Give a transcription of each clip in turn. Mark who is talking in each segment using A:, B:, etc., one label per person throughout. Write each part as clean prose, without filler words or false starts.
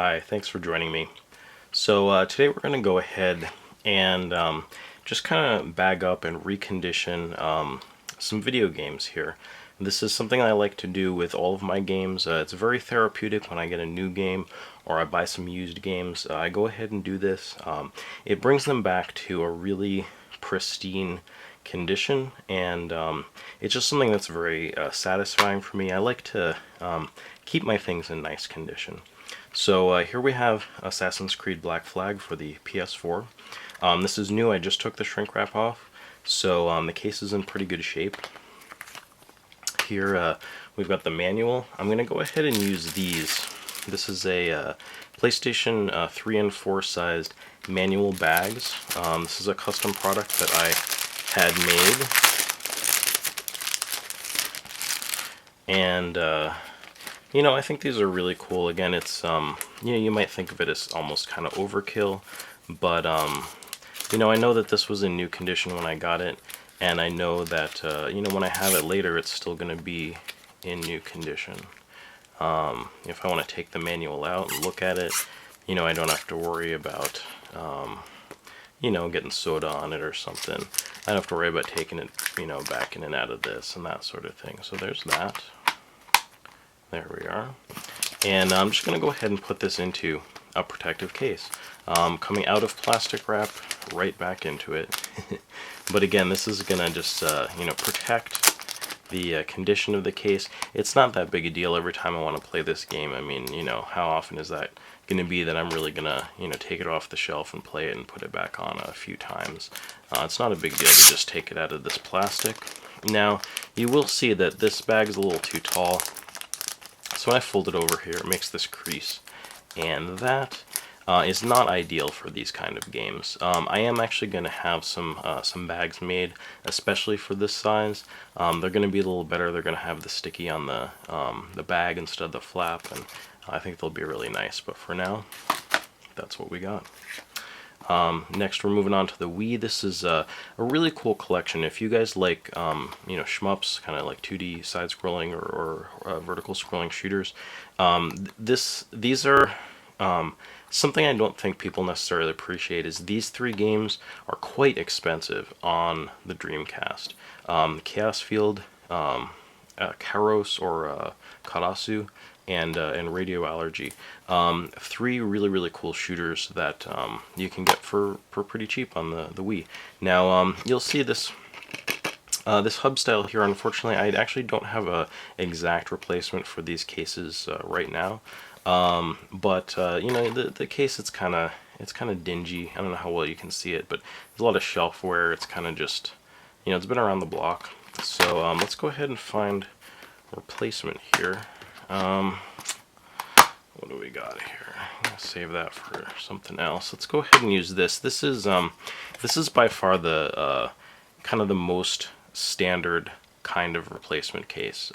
A: Hi, thanks for joining me. So today we're going to go ahead and just kind of bag up and recondition some video games here. This is something I like to do with all of my games. It's very therapeutic when I get a new game or I buy some used games. I go ahead and do this. It brings them back to a really pristine condition, and it's just something that's very satisfying for me. I like to keep my things in nice condition. So here we have Assassin's Creed Black Flag for the PS4. This is new. I just took the shrink wrap off, so the case is in pretty good shape. Here we've got the manual. I'm going to go ahead and use these. This is a PlayStation 3 and 4 sized manual bags. This is a custom product that I had made. And I think these are really cool. Again, it's, you might think of it as almost kind of overkill, but, I know that this was in new condition when I got it, and I know that, when I have it later, it's still going to be in new condition. If I want to take the manual out and look at it, I don't have to worry about, getting soda on it or something. I don't have to worry about taking it, back in and out of this and that sort of thing. So there's that. There we are. And I'm just going to go ahead and put this into a protective case. Coming out of plastic wrap, right back into it. But again, this is going to just, protect the condition of the case. It's not that big a deal every time I want to play this game. I mean, how often is that going to be that I'm really going to, take it off the shelf and play it and put it back on a few times. It's not a big deal to just take it out of this plastic. Now, you will see that this bag is a little too tall. So when I fold it over here, it makes this crease, and that is not ideal for these kind of games. I am actually going to have some bags made, especially for this size. They're going to be a little better. They're going to have the sticky on the bag instead of the flap, and I think they'll be really nice. But for now, that's what we got. Next, we're moving on to the Wii. This is a really cool collection. If you guys like, shmups, kind of like 2D side-scrolling or vertical scrolling shooters, these are something I don't think people necessarily appreciate. Is these three games are quite expensive on the Dreamcast. Chaos Field, Karos or Karasu, and Radio Allergy. Three really cool shooters that you can get for pretty cheap on the Wii. Now you'll see this this hub style here. Unfortunately, I actually don't have a exact replacement for these cases right now. But the case, it's kind of dingy. I don't know how well you can see it, but there's a lot of shelf wear. It's kind of just, it's been around the block. So let's go ahead and find a replacement here. What do we got here? I'm gonna save that for something else. Let's go ahead and use this. This is by far the kind of the most standard kind of replacement case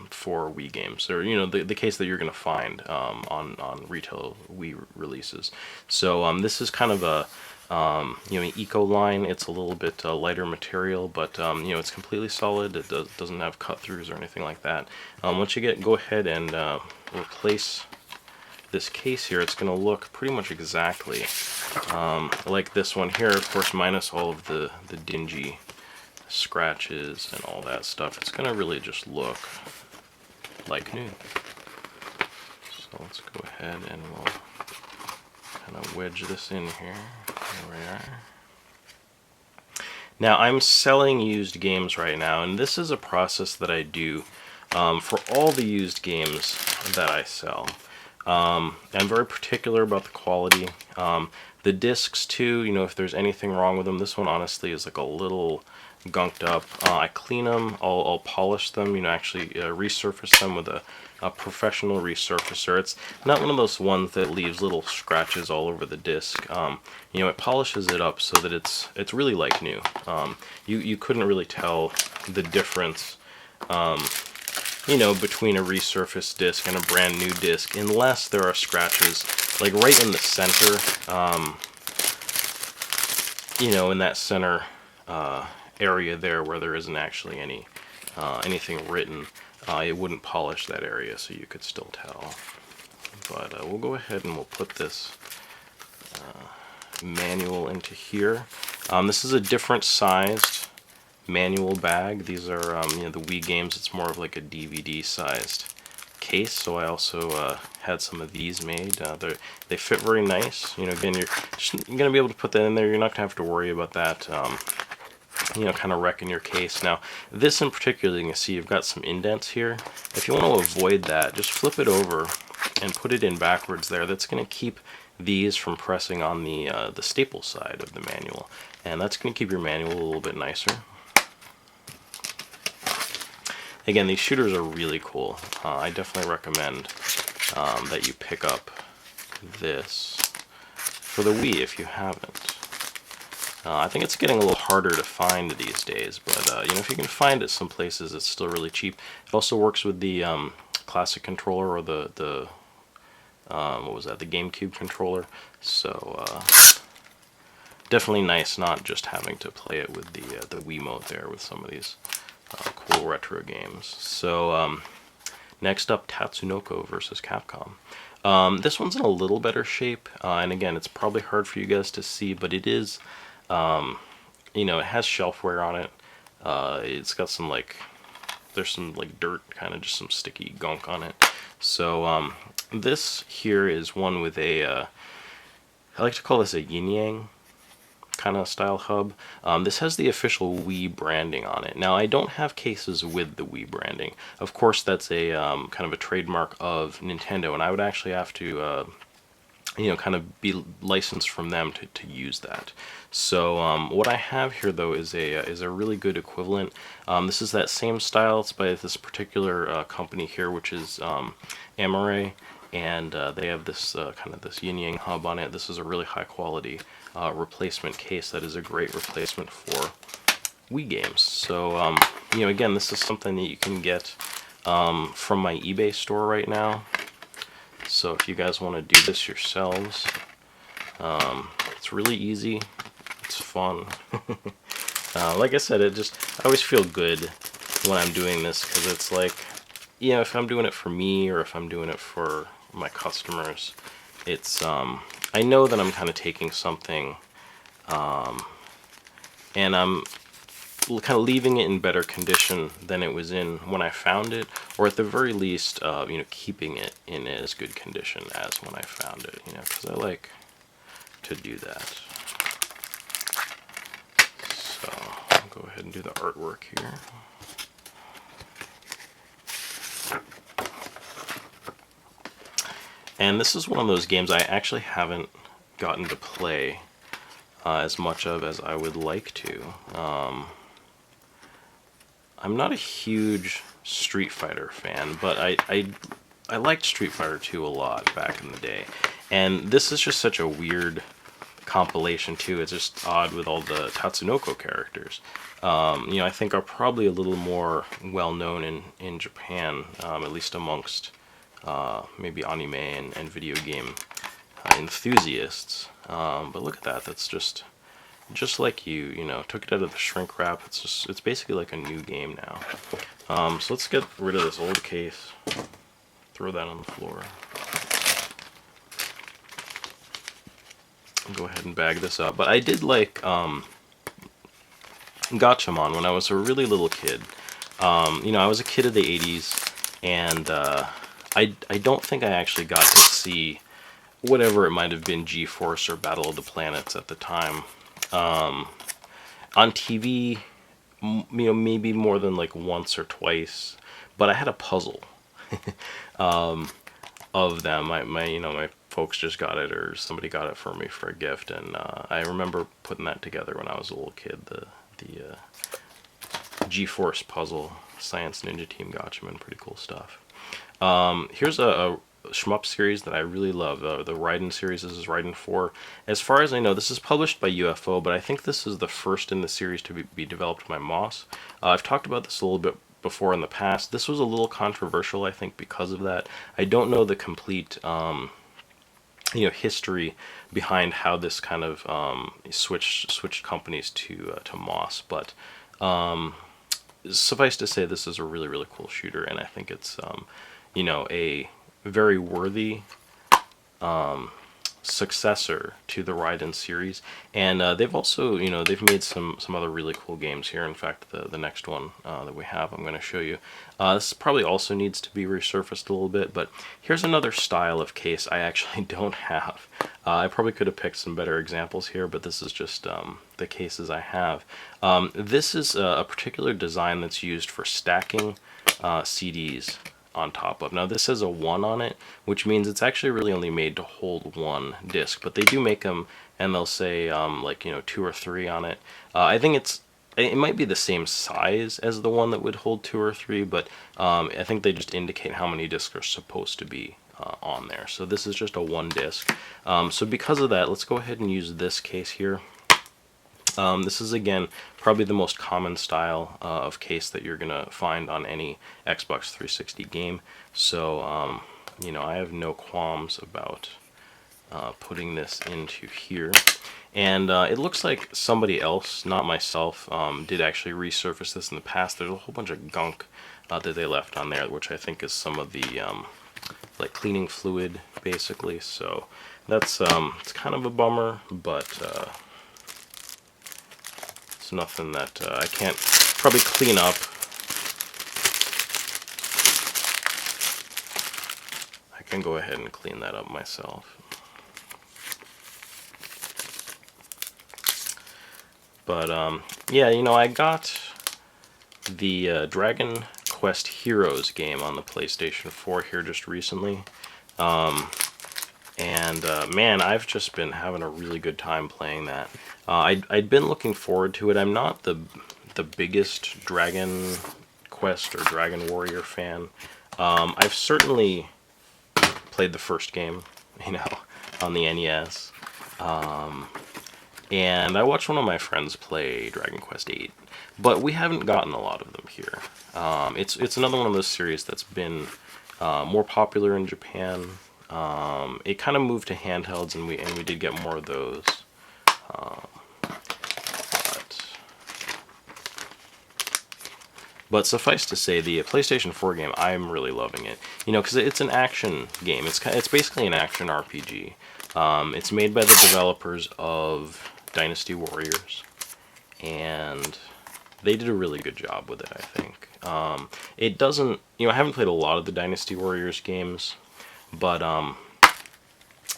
A: for Wii games, or the case that you're gonna find on retail Wii releases. So this is kind of a an eco line. It's a little bit lighter material, but it's completely solid. It doesn't have cut throughs or anything like that. Once you go ahead and replace this case here, it's going to look pretty much exactly like this one here, of course, minus all of the dingy scratches and all that stuff. It's going to really just look like new. So let's go ahead and we'll kind of wedge this in here. There we are. Now, I'm selling used games right now, and this is a process that I do for all the used games that I sell. I'm very particular about the quality. The discs too, if there's anything wrong with them. This one honestly is like a little gunked up. I clean them, I'll polish them, actually resurface them with a professional resurfacer. It's not one of those ones that leaves little scratches all over the disc. It polishes it up so that it's really like new. You couldn't really tell the difference between a resurfaced disc and a brand new disc, unless there are scratches, like right in the center, in that center area there where there isn't actually anything written. It wouldn't polish that area, so you could still tell. but we'll go ahead and we'll put this manual into here. This is a different sized manual bag. These are you know, the Wii games. It's more of like a DVD sized case, so I also had some of these made. They fit very nice. You know, again, you're gonna be able to put that in there. You're not gonna have to worry about that you know, kind of wrecking your case. Now, this in particular, you can see you've got some indents here. If you want to avoid that, just flip it over and put it in backwards there. That's going to keep these from pressing on the staple side of the manual, and that's going to keep your manual a little bit nicer. Again, these shooters are really cool. I definitely recommend that you pick up this for the Wii if you haven't. I think it's getting a little harder to find these days, but you know, if you can find it some places, it's still really cheap. It also works with the classic controller, or the what was that, the GameCube controller. So definitely nice, not just having to play it with the Wiimote there with some of these cool retro games. So next up, Tatsunoko versus Capcom. This one's in a little better shape, and again, it's probably hard for you guys to see, but it is. You know, it has shelfware on it. It's got some there's some dirt, kind of just some sticky gunk on it. So this here is one with a, I like to call this a yin yang kind of style hub. This has the official Wii branding on it. Now, I don't have cases with the Wii branding. Of course, that's a kind of a trademark of Nintendo, and I would actually have to you know, kind of be licensed from them to use that. So what I have here though is a really good equivalent. This is that same style. It's by this particular company here, which is Amare, and they have this kind of this yin yang hub on it. This is a really high quality replacement case that is a great replacement for Wii games. So you know, again, this is something that you can get from my eBay store right now. So if you guys want to do this yourselves, it's really easy, it's fun. Like I said, I always feel good when I'm doing this, because it's like, you know, if I'm doing it for me or if I'm doing it for my customers, it's, I know that I'm kind of taking something, and I'm kind of leaving it in better condition than it was in when I found it, or at the very least, you know, keeping it in as good condition as when I found it, you know, because I like to do that. So I'll go ahead and do the artwork here. And this is one of those games I actually haven't gotten to play as much of as I would like to. I'm not a huge Street Fighter fan, but I liked Street Fighter 2 a lot back in the day. And this is just such a weird compilation too. It's just odd with all the Tatsunoko characters. You know, I think are probably a little more well known in Japan, at least amongst maybe anime and video game enthusiasts. But look at that. That's just like you know, took it out of the shrink wrap. It's basically like a new game now. So let's get rid of this old case. Throw that on the floor. Go ahead and bag this up. But I did like Gatchaman when I was a really little kid. You know, I was a kid of the 80s, and I don't think I actually got to see whatever it might have been, G-Force or Battle of the Planets at the time. On TV, you know, maybe more than like once or twice, but I had a puzzle of them. You know, my folks just got it, or somebody got it for me for a gift, and I remember putting that together when I was a little kid. The G-Force puzzle, Science Ninja Team Gatchaman, pretty cool stuff. Here's a shmup series that I really love. The Raiden series. This is Raiden 4. As far as I know, this is published by UFO, but I think this is the first in the series to be developed by Moss. I've talked about this a little bit before in the past. This was a little controversial, I think, because of that. I don't know the complete you know, history behind how this kind of switched companies to Moss, but suffice to say, this is a really, really cool shooter, and I think it's you know, a very worthy successor to the Raiden series, and they've also, they've made some other really cool games here. In fact, the next one that we have, I'm going to show you. This probably also needs to be resurfaced a little bit, but here's another style of case I actually don't have. I probably could have picked some better examples here, but this is just the cases I have. This is a particular design that's used for stacking CDs on top of. Now this has a 1 on it, which means it's actually really only made to hold 1 disc, but they do make them, and they'll say like 2 or 3 on it. I think it might be the same size as the one that would hold 2 or 3, but I think they just indicate how many discs are supposed to be on there. So this is just a 1 disc. So because of that, let's go ahead and use this case here. This is, again, probably the most common style of case that you're going to find on any Xbox 360 game. So, I have no qualms about putting this into here. And it looks like somebody else, not myself, did actually resurface this in the past. There's a whole bunch of gunk that they left on there, which I think is some of the like cleaning fluid, basically. So that's it's kind of a bummer, but it's nothing that I can't probably clean up. I can go ahead and clean that up myself. But yeah, I got the Dragon Quest Heroes game on the PlayStation 4 here just recently. And man, I've just been having a really good time playing that. I'd been looking forward to it. I'm not the biggest Dragon Quest or Dragon Warrior fan. I've certainly played the first game, on the NES. And I watched one of my friends play Dragon Quest VIII, but we haven't gotten a lot of them here. It's another one of those series that's been more popular in Japan. It kind of moved to handhelds, and we did get more of those. But suffice to say, the PlayStation 4 game, I'm really loving it. Because it's an action game. It's basically an action RPG. It's made by the developers of Dynasty Warriors, and they did a really good job with it, I think. It doesn't, I haven't played a lot of the Dynasty Warriors games, but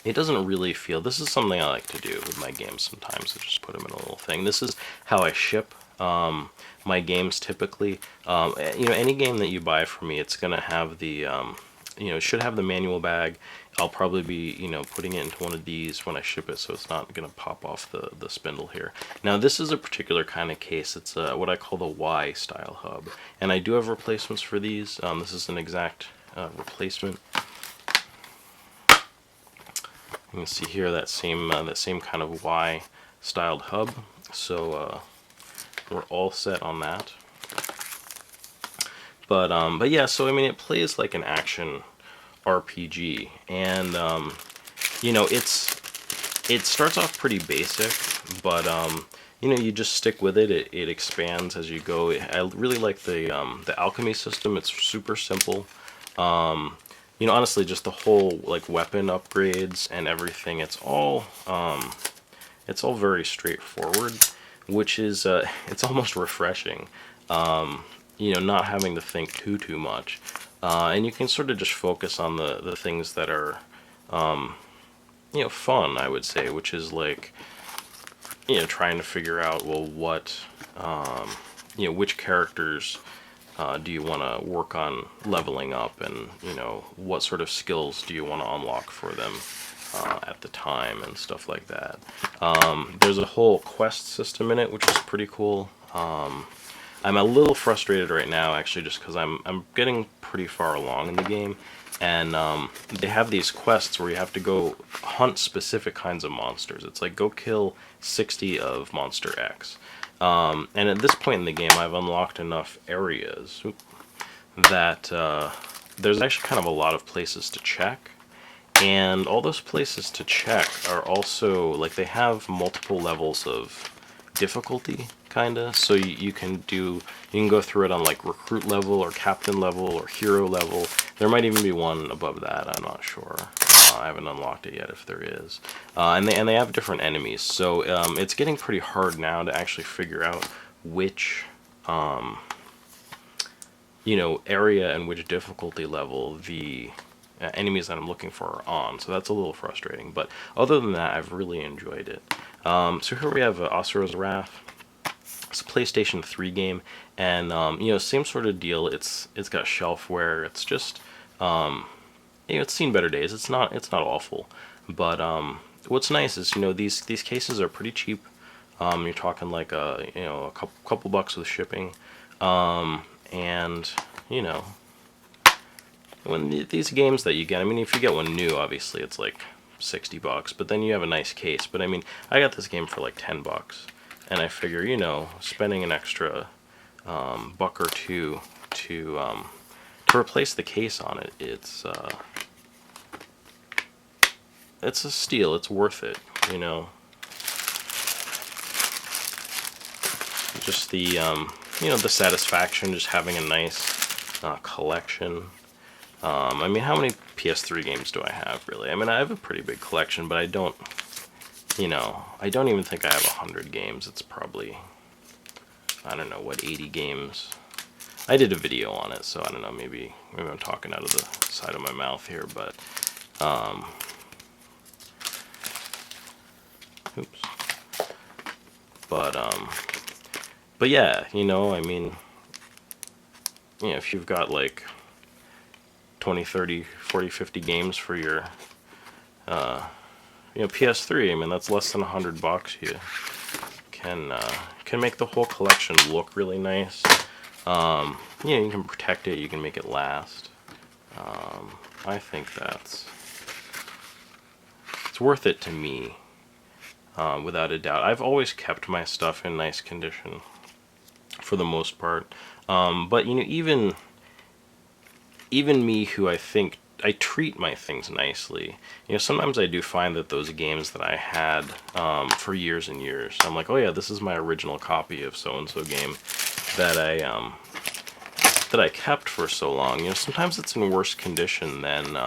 A: it doesn't really feel, this is something I like to do with my games sometimes, to just put them in a little thing. This is how I ship my games typically. Any game that you buy from me, it's going to have the, it should have the manual bag. I'll probably be, putting it into one of these when I ship it, so it's not going to pop off the spindle here. Now, this is a particular kind of case. It's what I call the Y style hub, and I do have replacements for these. This is an exact replacement. You can see here that same kind of Y styled hub. So we're all set on that. But yeah, so it plays like an action RPG, and it starts off pretty basic, but you just stick with it. It expands as you go. I really like the alchemy system. It's super simple. Honestly, just the whole like weapon upgrades and everything. It's all very straightforward, which is it's almost refreshing. Not having to think too much. And you can sort of just focus on the things that are, fun, I would say, which is like, trying to figure out, well, what, which characters do you want to work on leveling up, and, what sort of skills do you want to unlock for them at the time, and stuff like that. There's a whole quest system in it, which is pretty cool. I'm a little frustrated right now, actually, just because I'm getting pretty far along in the game, and they have these quests where you have to go hunt specific kinds of monsters. It's like, go kill 60 of Monster X. And at this point in the game, I've unlocked enough areas that there's actually kind of a lot of places to check, and all those places to check are also, like, they have multiple levels of difficulty, kinda, so you can go through it on like recruit level or captain level or hero level. There might even be one above that, I'm not sure. I haven't unlocked it yet if there is. And they have different enemies, so it's getting pretty hard now to actually figure out which area and which difficulty level the enemies that I'm looking for are on. So that's a little frustrating, but other than that, I've really enjoyed it. So here we have Asura's Wrath. It's a PlayStation 3 game, and same sort of deal. It's got shelfware. It's just it's seen better days. It's not awful, but what's nice is these cases are pretty cheap. You're talking like a couple bucks with shipping, and when these games that you get, I mean, if you get one new, obviously it's like $60, but then you have a nice case. But I mean, I got this game for like $10, and I figure spending an extra buck or two to replace the case on it, it's a steal. It's worth it, Just the the satisfaction, just having a nice collection. I mean, how many PS3 games do I have, really? I mean, I have a pretty big collection, but I don't even think I have 100 games. It's probably, I don't know, 80 games. I did a video on it, so I don't know, maybe I'm talking out of the side of my mouth here, but, oops. But yeah, I mean, if you've got like 20, 30, 40, 50 games for your PS3, I mean, that's less than $100. You can make the whole collection look really nice. You can protect it, you can make it last. I think it's worth it to me, without a doubt. I've always kept my stuff in nice condition for the most part, but even me, who I think I treat my things nicely, sometimes I do find that those games that I had for years and years, I'm like, oh yeah, this is my original copy of so-and-so game that I kept for so long. Sometimes it's in worse condition than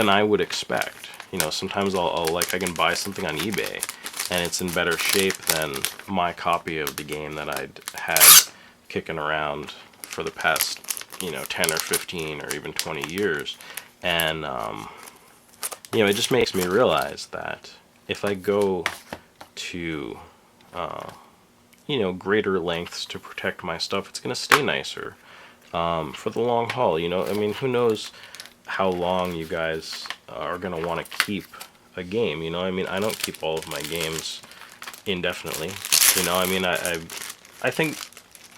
A: I would expect. Sometimes I can buy something on eBay and it's in better shape than my copy of the game that I'd had kicking around for the past 10 or 15 or even 20 years. And it just makes me realize that if I go to greater lengths to protect my stuff, it's going to stay nicer for the long haul. I mean, who knows how long you guys are going to want to keep a game. I mean, I don't keep all of my games indefinitely. I mean, I think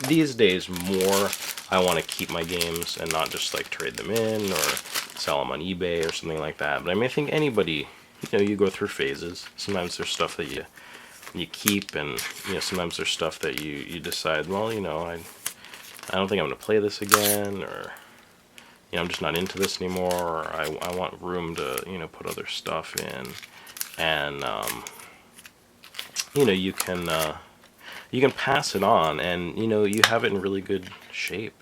A: these days more I want to keep my games and not just like trade them in or sell them on eBay or something like that. But I mean, I think anybody, you go through phases. Sometimes there's stuff that you keep, and sometimes there's stuff that you decide, well, I don't think I'm going to play this again, or I'm just not into this anymore, or I want room to put other stuff in, and you can pass it on, and you have it in really good shape.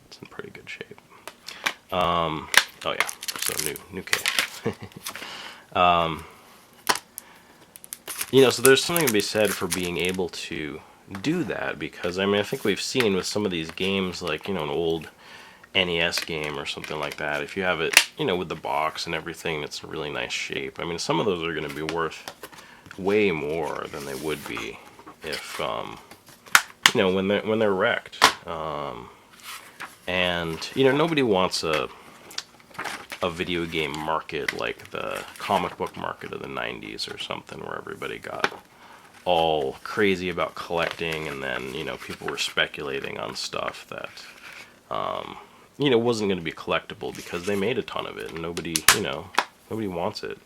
A: It's in pretty good shape. Oh yeah, so new case. So there's something to be said for being able to do that, because I mean, I think we've seen with some of these games, like an old NES game or something like that, if you have it with the box and everything, it's in really nice shape. I mean, some of those are going to be worth way more than they would be if when they're wrecked. And nobody wants a video game market like the comic book market of the 90s or something, where everybody got all crazy about collecting, and then people were speculating on stuff that wasn't going to be collectible because they made a ton of it, and nobody wants it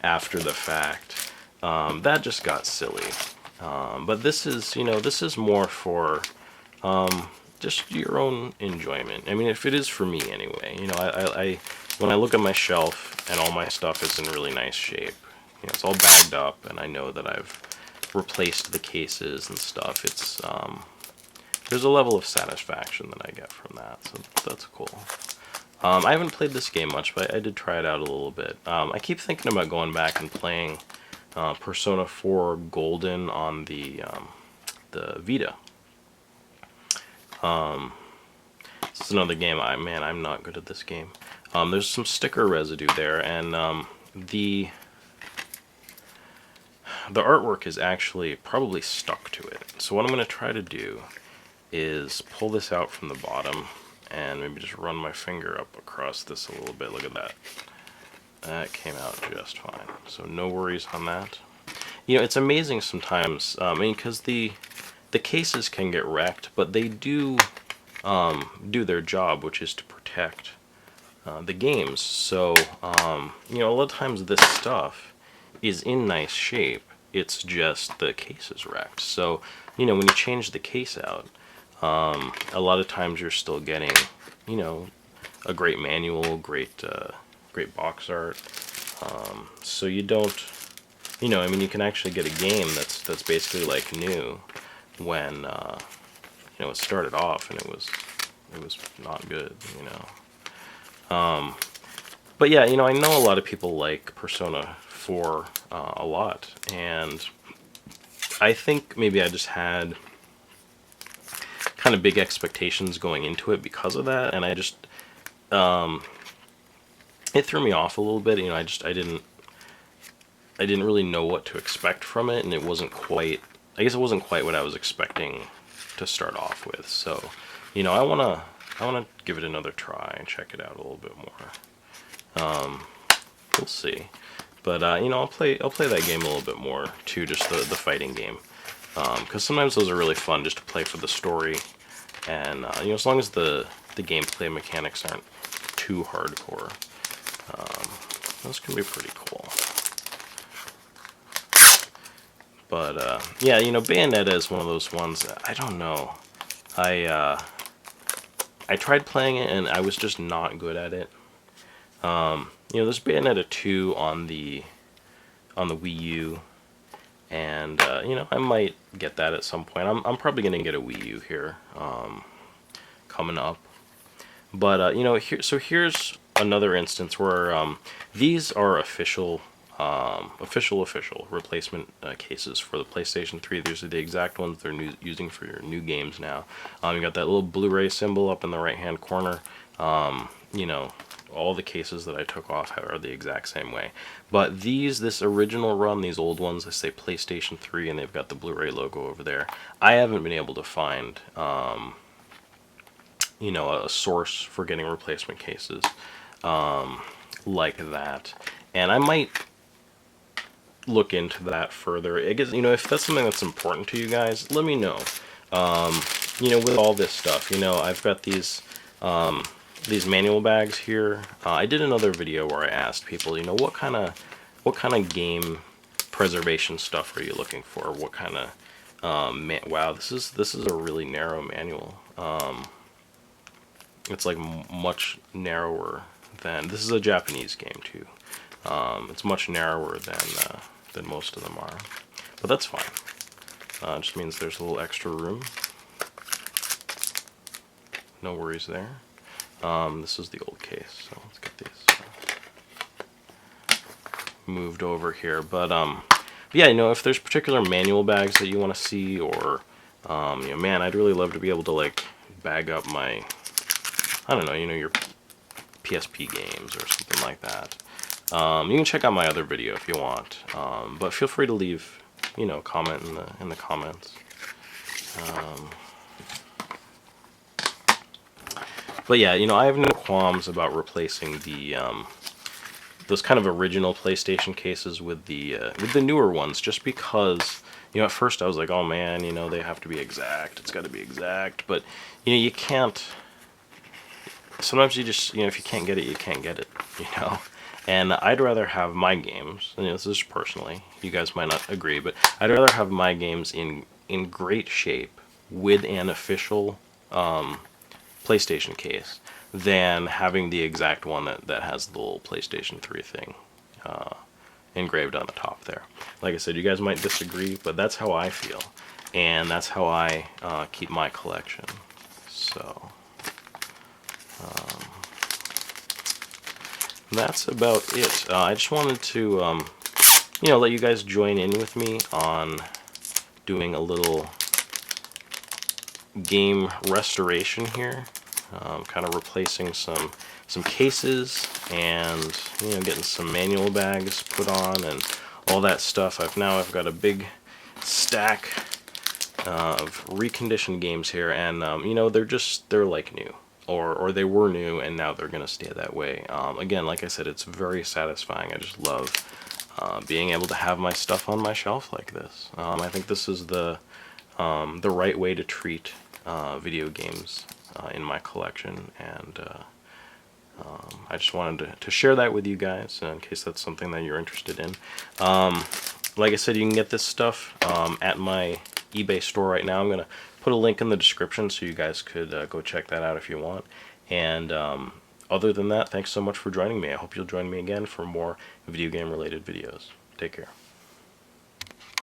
A: after the fact. That just got silly. But this is more for just your own enjoyment. I mean, if it is for me anyway. I when I look at my shelf and all my stuff is in really nice shape, it's all bagged up, and I know that I've replaced the cases and stuff. It's there's a level of satisfaction that I get from that, so that's cool. I haven't played this game much, but I did try it out a little bit. I keep thinking about going back and playing Persona 4 Golden on the Vita. This is another game. I'm not good at this game. There's some sticker residue there, and the artwork is actually probably stuck to it. So what I'm going to try to do is pull this out from the bottom and maybe just run my finger up across this a little bit. Look at that. That came out just fine. So no worries on that. You know, it's amazing sometimes, I mean, because the cases can get wrecked, but they do do their job, which is to protect the games. So, you know, a lot of times this stuff is in nice shape. It's just the case is wrecked. So, you know, when you change the case out, a lot of times you're still getting, you know, a great manual, great box art. So you don't, you know, I mean, you can actually get a game that's basically like new when, you know, it started off and it was not good, you know. But yeah, you know, I know a lot of people like Persona 4 a lot, and I think maybe I just had kind of big expectations going into it because of that, and I just it threw me off a little bit. You know, I didn't really know what to expect from it, and it wasn't quite, I guess it wasn't quite what I was expecting to start off with. So, you know, I wanna give it another try and check it out a little bit more. We'll see. But you know, I'll play that game a little bit more too, just the fighting game, because sometimes those are really fun just to play for the story, and you know, as long as the gameplay mechanics aren't too hardcore, those can be pretty cool. But yeah, you know, Bayonetta is one of those ones that, I don't know. I tried playing it and I was just not good at it. You know, there's Bayonetta 2 on the Wii U, and you know, I might get that at some point. I'm probably gonna get a Wii U here coming up. But you know, here's another instance where these are official replacement cases for the PlayStation 3. These are the exact ones they're using for your new games now. You got that little Blu-ray symbol up in the right-hand corner. You know, all the cases that I took off are the exact same way. But this original run, these old ones, they say PlayStation 3, and they've got the Blu-ray logo over there. I haven't been able to find, you know, a source for getting replacement cases like that. And I might look into that further. I guess, you know, if that's something that's important to you guys, let me know. You know, with all this stuff, you know, I've got these manual bags here. I did another video where I asked people, you know, what kind of game preservation stuff are you looking for? What kind of wow, this is a really narrow manual. It's like much narrower than, this is a Japanese game too. It's much narrower than most of them are, but that's fine. It just means there's a little extra room. No worries there. This is the old case, so let's get these moved over here. But yeah, you know, if there's particular manual bags that you want to see, or you know, man, I'd really love to be able to like bag up my, I don't know, you know, your PSP games or something like that. You can check out my other video if you want, but feel free to leave, you know, comment in the comments. But yeah, you know, I have no qualms about replacing the those kind of original PlayStation cases with the newer ones, just because, you know, at first I was like, oh man, you know, they have to be exact. It's got to be exact, but you know, you can't. Sometimes you just, you know, if you can't get it, you can't get it, you know. And I'd rather have my games, and you know, this is personally, you guys might not agree, but I'd rather have my games in great shape with an official PlayStation case than having the exact one that has the little PlayStation 3 thing engraved on the top there. Like I said, you guys might disagree, but that's how I feel, and that's how I keep my collection. So that's about it. I just wanted to, let you guys join in with me on doing a little game restoration here. Kind of replacing some cases and getting some manual bags put on and all that stuff. I've got a big stack of reconditioned games here, and they're like new, or they were new and now they're gonna stay that way. Again, like I said, it's very satisfying. I just love being able to have my stuff on my shelf like this. I think this is the right way to treat video games in my collection, and I just wanted to share that with you guys in case that's something that you're interested in. Like I said, you can get this stuff at my eBay store right now. I'm going to put a link in the description so you guys could go check that out if you want. And other than that, thanks so much for joining me. I hope you'll join me again for more video game related videos. Take care.